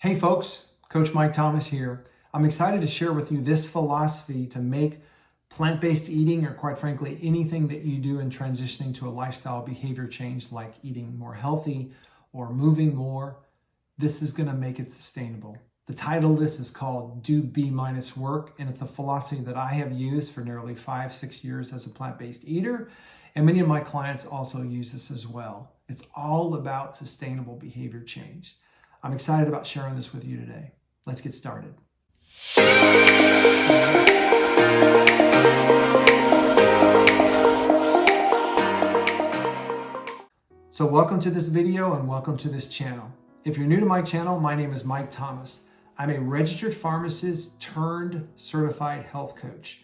Hey folks, Coach Mike Thomas here. I'm excited to share with you this philosophy to make plant-based eating, or quite frankly, anything that you do in transitioning to a lifestyle behavior change like eating more healthy or moving more, this is going to make it sustainable. The title of this is called Do B Minus Work, and it's a philosophy that I have used for nearly 5-6 years as a plant-based eater, and many of my clients also use this as well. It's all about sustainable behavior change. I'm excited about sharing this with you today. Let's get started. So welcome to this video and welcome to this channel. If you're new to my channel, my name is Mike Thomas. I'm a registered pharmacist turned certified health coach.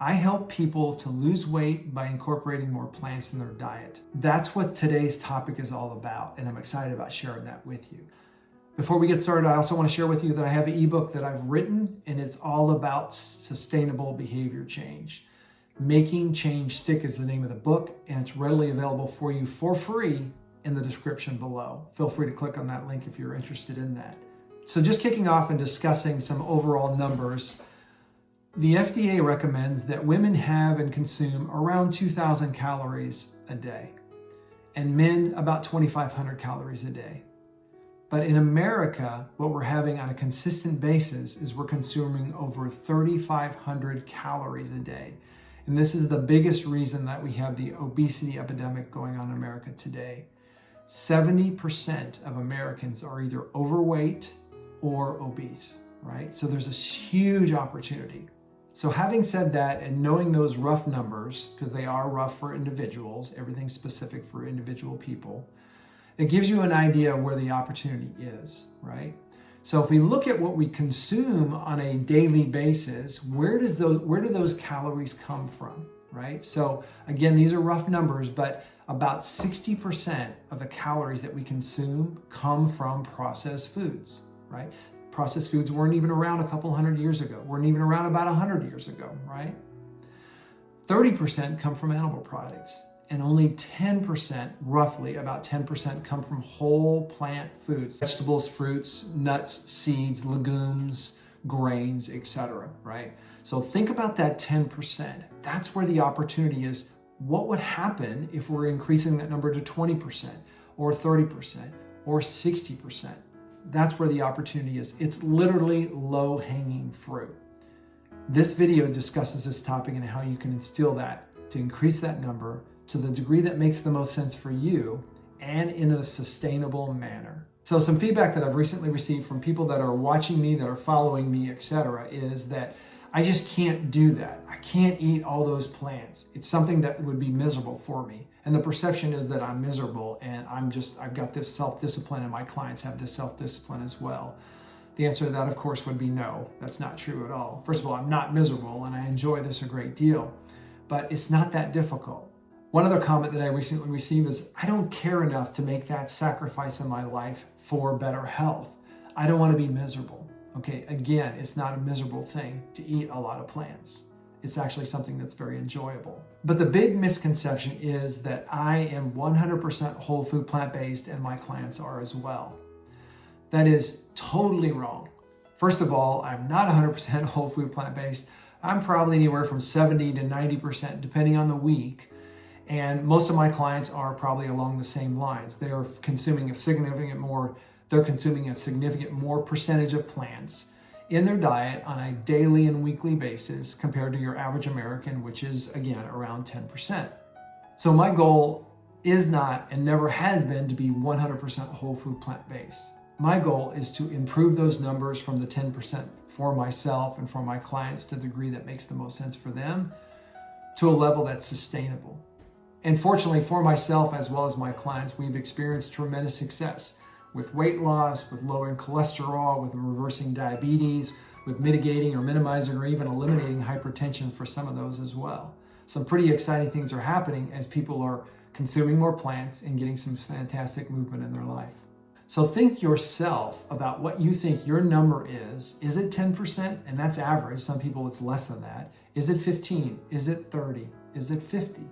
I help people to lose weight by incorporating more plants in their diet. That's what today's topic is all about, and I'm excited about sharing that with you. Before we get started, I also want to share with you that I have an ebook that I've written, and it's all about sustainable behavior change. Making Change Stick is the name of the book, and it's readily available for you for free in the description below. Feel free to click on that link if you're interested in that. So just kicking off and discussing some overall numbers, the FDA recommends that women have and consume around 2,000 calories a day, and men about 2,500 calories a day. But in America, what we're having on a consistent basis is we're consuming over 3,500 calories a day. And this is the biggest reason that we have the obesity epidemic going on in America today. 70% of Americans are either overweight or obese, right? So there's this huge opportunity. So having said that, and knowing those rough numbers, because they are rough for individuals, everything's specific for individual people, it gives you an idea of where the opportunity is, right? So if we look at what we consume on a daily basis, where do those calories come from, right? So again, these are rough numbers, but about 60% of the calories that we consume come from processed foods, right? Processed foods weren't even around a couple hundred years ago, weren't even around about 100 years ago, right? 30% come from animal products. And only 10%, roughly about 10%, come from whole plant foods, vegetables, fruits, nuts, seeds, legumes, grains, etc., right? So think about that 10%. That's where the opportunity is. What would happen if we're increasing that number to 20% or 30% or 60%? That's where the opportunity is. It's literally low-hanging fruit. This video discusses this topic and how you can instill that to increase that number to the degree that makes the most sense for you and in a sustainable manner. So some feedback that I've recently received from people that are watching me, that are following me, etc., is that I just can't do that. I can't eat all those plants. It's something that would be miserable for me. And the perception is that I'm miserable and I've got this self-discipline, and my clients have this self-discipline as well. The answer to that, of course, would be no. That's not true at all. First of all, I'm not miserable and I enjoy this a great deal, but it's not that difficult. One other comment that I recently received is, I don't care enough to make that sacrifice in my life for better health. I don't want to be miserable. Okay, again, it's not a miserable thing to eat a lot of plants. It's actually something that's very enjoyable. But the big misconception is that I am 100% whole food plant-based and my clients are as well. That is totally wrong. First of all, I'm not 100% whole food plant-based. I'm probably anywhere from 70 to 90% depending on the week. And most of my clients are probably along the same lines. They are consuming a significant more percentage of plants in their diet on a daily and weekly basis compared to your average American, which is, again, around 10%. So my goal is not and never has been to be 100% whole food plant-based. My goal is to improve those numbers from the 10% for myself and for my clients to the degree that makes the most sense for them to a level that's sustainable. And fortunately for myself as well as my clients, we've experienced tremendous success with weight loss, with lowering cholesterol, with reversing diabetes, with mitigating or minimizing or even eliminating hypertension for some of those as well. Some pretty exciting things are happening as people are consuming more plants and getting some fantastic movement in their life. So think yourself about what you think your number is. Is it 10%? And that's average. Some people it's less than that. Is it 15? Is it 30? Is it 50?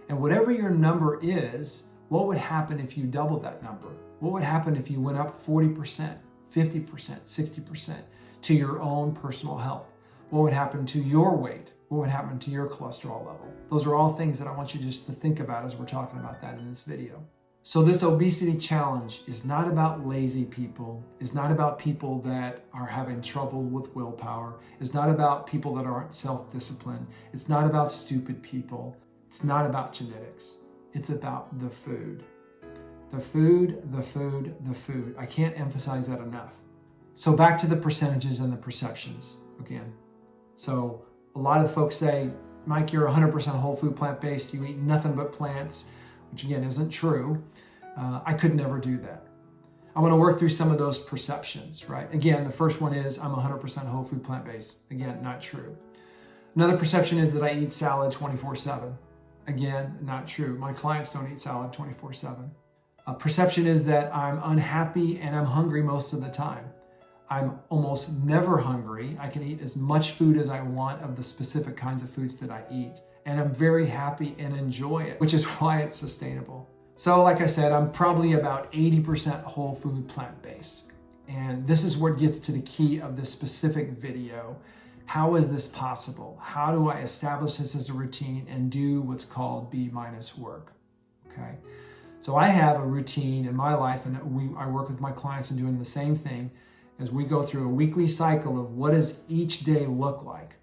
And whatever your number is, what would happen if you doubled that number? What would happen if you went up 40%, 50%, 60% to your own personal health? What would happen to your weight? What would happen to your cholesterol level? Those are all things that I want you just to think about as we're talking about that in this video. So this obesity challenge is not about lazy people. It's not about people that are having trouble with willpower. It's not about people that aren't self-disciplined. It's not about stupid people. It's not about genetics. It's about the food. The food, the food, the food. I can't emphasize that enough. So back to the percentages and the perceptions again. So a lot of folks say, Mike, you're 100% whole food plant-based. You eat nothing but plants, which again isn't true. I could never do that. I want to work through some of those perceptions, right? Again, the first one is I'm 100% whole food plant-based. Again, not true. Another perception is that I eat salad 24/7. Again, not true. My clients don't eat salad 24/7. A perception is that I'm unhappy and I'm hungry most of the time. I'm almost never hungry. I can eat as much food as I want of the specific kinds of foods that I eat. And I'm very happy and enjoy it, which is why it's sustainable. So like I said, I'm probably about 80% whole food plant-based. And this is what gets to the key of this specific video. How is this possible? How do I establish this as a routine and do what's called B- work? Okay. So I have a routine in my life, and I work with my clients in doing the same thing as we go through a weekly cycle of what does each day look like.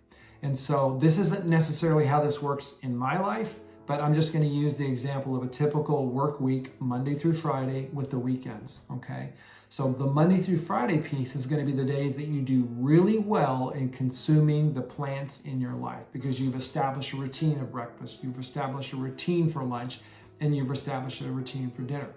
And so this isn't necessarily how this works in my life, but I'm just going to use the example of a typical work week, Monday through Friday with the weekends, okay? So the Monday through Friday piece is going to be the days that you do really well in consuming the plants in your life because you've established a routine of breakfast, you've established a routine for lunch, and you've established a routine for dinner.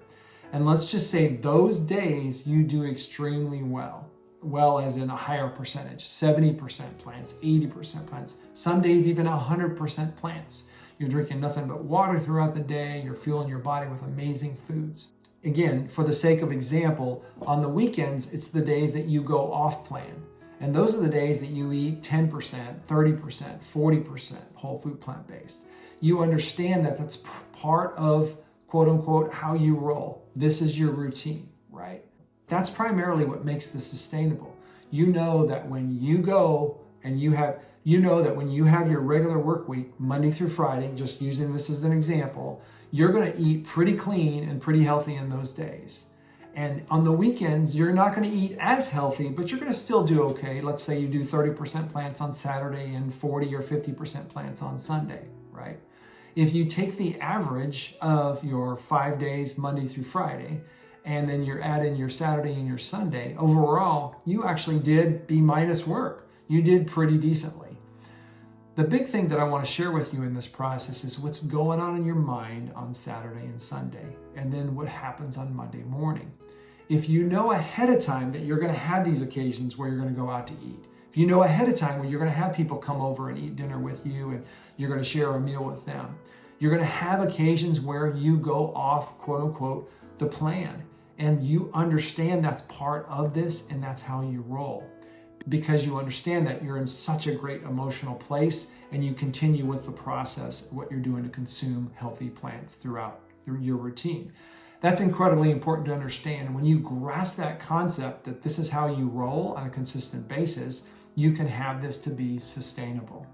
And let's just say those days you do extremely well. Well as in a higher percentage, 70% plants, 80% plants, some days even 100% plants. You're drinking nothing but water throughout the day. You're fueling your body with amazing foods. Again, for the sake of example, on the weekends, it's the days that you go off plan. And those are the days that you eat 10%, 30%, 40% whole food plant-based. You understand that that's part of, quote unquote, how you roll. This is your routine, right? That's primarily what makes this sustainable. You know that when you go and when you have your regular work week, Monday through Friday, just using this as an example, you're going to eat pretty clean and pretty healthy in those days. And on the weekends, you're not going to eat as healthy, but you're going to still do okay. Let's say you do 30% plants on Saturday and 40 or 50% plants on Sunday, right? If you take the average of your 5 days, Monday through Friday, and then you add in your Saturday and your Sunday, overall, you actually did B- work. You did pretty decently. The big thing that I want to share with you in this process is what's going on in your mind on Saturday and Sunday, and then what happens on Monday morning. If you know ahead of time that you're going to have these occasions where you're going to go out to eat, if you know ahead of time when you're going to have people come over and eat dinner with you and you're going to share a meal with them, you're going to have occasions where you go off, quote unquote, the plan. And you understand that's part of this and that's how you roll. Because you understand that you're in such a great emotional place and you continue with the process, what you're doing to consume healthy plants throughout your routine. That's incredibly important to understand. And when you grasp that concept that this is how you roll on a consistent basis, you can have this to be sustainable.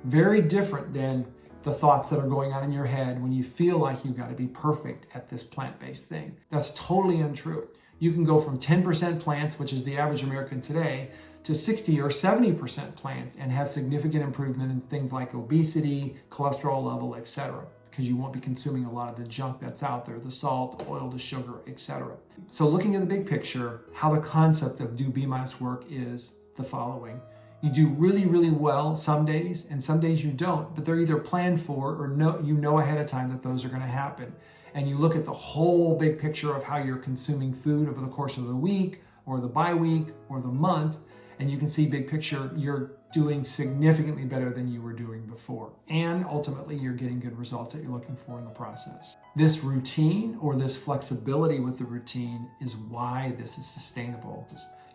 Very different than the thoughts that are going on in your head when you feel like you got to be perfect at this plant-based thing. That's totally untrue. You can go from 10% plants, which is the average American today, to 60 or 70% plant and have significant improvement in things like obesity, cholesterol level, etc. Because you won't be consuming a lot of the junk that's out there, the salt, the oil, the sugar, etc. So looking at the big picture, how the concept of do B- work is the following. You do really, really well some days, and some days you don't, but they're either planned for or you know ahead of time that those are going to happen. And you look at the whole big picture of how you're consuming food over the course of the week or the bi-week or the month, and you can see big picture, you're doing significantly better than you were doing before. And ultimately, you're getting good results that you're looking for in the process. This routine or this flexibility with the routine is why this is sustainable.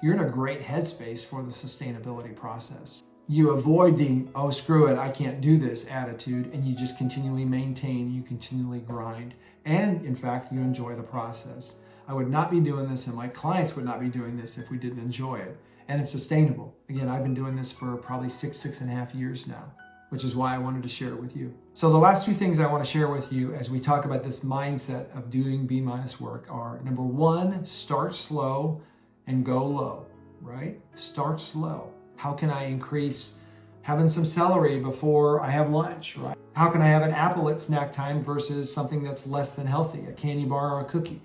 You're in a great headspace for the sustainability process. You avoid the, oh, screw it, I can't do this attitude, and you just continually maintain, you continually grind, and in fact, you enjoy the process. I would not be doing this and my clients would not be doing this if we didn't enjoy it. And it's sustainable. Again, I've been doing this for probably 6.5 years now, which is why I wanted to share it with you. So the last two things I want to share with you as we talk about this mindset of doing B- work are, number one, start slow and go low, right? Start slow. How can I increase having some celery before I have lunch, right? How can I have an apple at snack time versus something that's less than healthy, a candy bar or a cookie?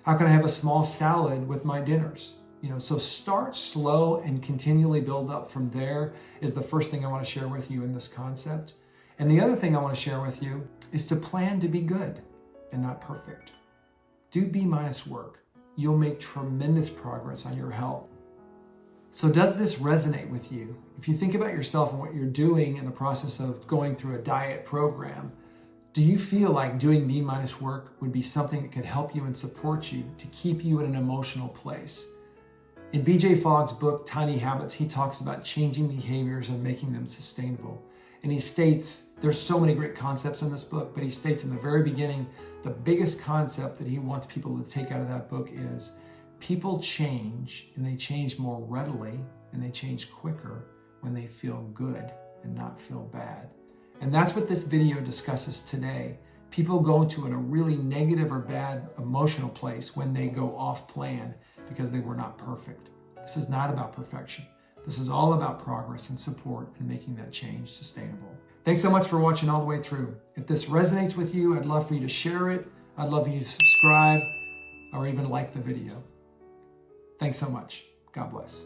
How can I have a small salad with my dinners? So start slow and continually build up from there is the first thing I want to share with you in this concept. And the other thing I want to share with you is to plan to be good and not perfect. Do B- work. You'll make tremendous progress on your health. So does this resonate with you? If you think about yourself and what you're doing in the process of going through a diet program, do you feel like doing B- work would be something that could help you and support you to keep you in an emotional place? In BJ Fogg's book, Tiny Habits, he talks about changing behaviors and making them sustainable. And he states, there's so many great concepts in this book, but he states in the very beginning, the biggest concept that he wants people to take out of that book is people change, and they change more readily and they change quicker when they feel good and not feel bad. And that's what this video discusses today. People go into a really negative or bad emotional place when they go off plan because they were not perfect. This is not about perfection. This is all about progress and support and making that change sustainable. Thanks so much for watching all the way through. If this resonates with you, I'd love for you to share it. I'd love for you to subscribe or even like the video. Thanks so much. God bless.